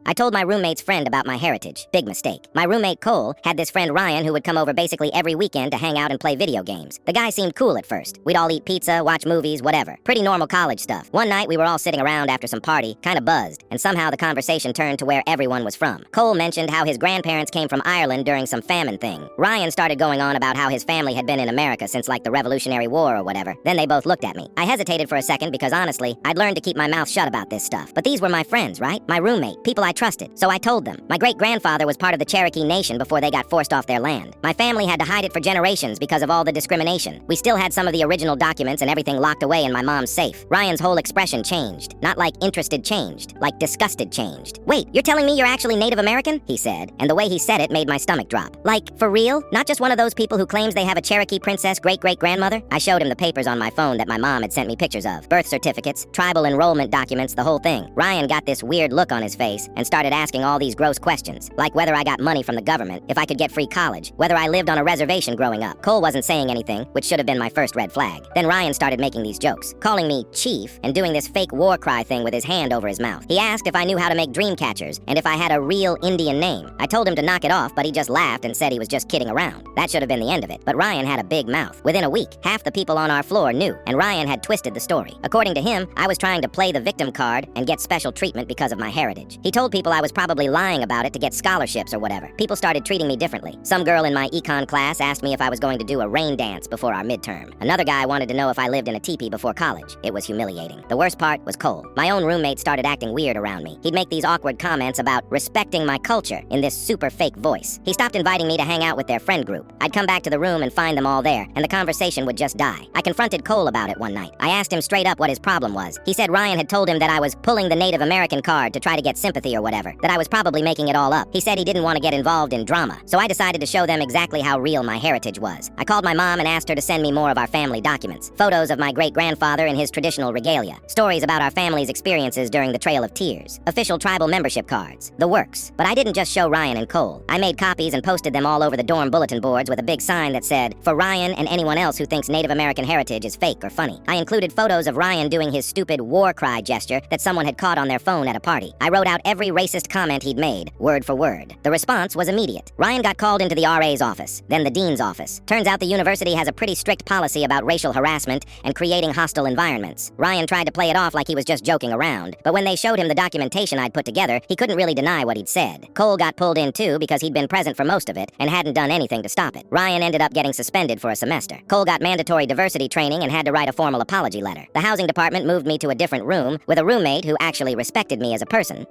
I told my roommate's friend about my heritage. Big mistake. My roommate Cole had this friend Ryan who would come over basically every weekend to hang out and play video games. The guy seemed cool at first. We'd all eat pizza, watch movies, whatever. Pretty normal college stuff. One night we were all sitting around after some party, kinda buzzed, and somehow the conversation turned to where everyone was from. Cole mentioned how his grandparents came from Ireland during some famine thing. Ryan started going on about how his family had been in America since like the Revolutionary War or whatever. Then they both looked at me. I hesitated for a second because honestly, I'd learned to keep my mouth shut about this stuff. But these were my friends, right? My roommate, people I trusted. So I told them. My great-grandfather was part of the Cherokee Nation before they got forced off their land. My family had to hide it for generations because of all the discrimination. We still had some of the original documents and everything locked away in my mom's safe. Ryan's whole expression changed. Not like interested changed, like disgusted changed. Wait, you're telling me you're actually Native American? He said, and the way he said it made my stomach drop. Like, for real? Not just one of those people who claims they have a Cherokee princess great-great-grandmother? I showed him the papers on my phone that my mom had sent me pictures of. Birth certificates, tribal enrollment documents, the whole thing. Ryan got this weird look on his face and started asking all these gross questions, like whether I got money from the government, if I could get free college, whether I lived on a reservation growing up. Cole wasn't saying anything, which should have been my first red flag. Then Ryan started making these jokes, calling me Chief and doing this fake war cry thing with his hand over his mouth. He asked if I knew how to make dream catchers and if I had a real Indian name. I told him to knock it off, but he just laughed and said he was just kidding around. That should have been the end of it, but Ryan had a big mouth. Within a week, half the people on our floor knew, and Ryan had twisted the story. According to him, I was trying to play the victim card and get special treatment because of my heritage. He told people I was probably lying about it to get scholarships or whatever. People started treating me differently. Some girl in my econ class asked me if I was going to do a rain dance before our midterm. Another guy wanted to know if I lived in a teepee before college. It was humiliating. The worst part was Cole. My own roommate started acting weird around me. He'd make these awkward comments about respecting my culture in this super fake voice. He stopped inviting me to hang out with their friend group. I'd come back to the room and find them all there, and the conversation would just die. I confronted Cole about it one night. I asked him straight up what his problem was. He said Ryan had told him that I was pulling the Native American card to try to get sympathy or whatever, that I was probably making it all up. He said he didn't want to get involved in drama, so I decided to show them exactly how real my heritage was. I called my mom and asked her to send me more of our family documents, photos of my great-grandfather in his traditional regalia, stories about our family's experiences during the Trail of Tears, official tribal membership cards, the works. But I didn't just show Ryan and Cole. I made copies and posted them all over the dorm bulletin boards with a big sign that said, "For Ryan and anyone else who thinks Native American heritage is fake or funny." I included photos of Ryan doing his stupid war cry gesture that someone had caught on their phone at a party. I wrote out every racist comment he'd made, word for word. The response was immediate. Ryan got called into the RA's office, then the dean's office. Turns out the university has a pretty strict policy about racial harassment and creating hostile environments. Ryan tried to play it off like he was just joking around, but when they showed him the documentation I'd put together, he couldn't really deny what he'd said. Cole got pulled in too because he'd been present for most of it and hadn't done anything to stop it. Ryan ended up getting suspended for a semester. Cole got mandatory diversity training and had to write a formal apology letter. The housing department moved me to a different room with a roommate who actually respected me as a person.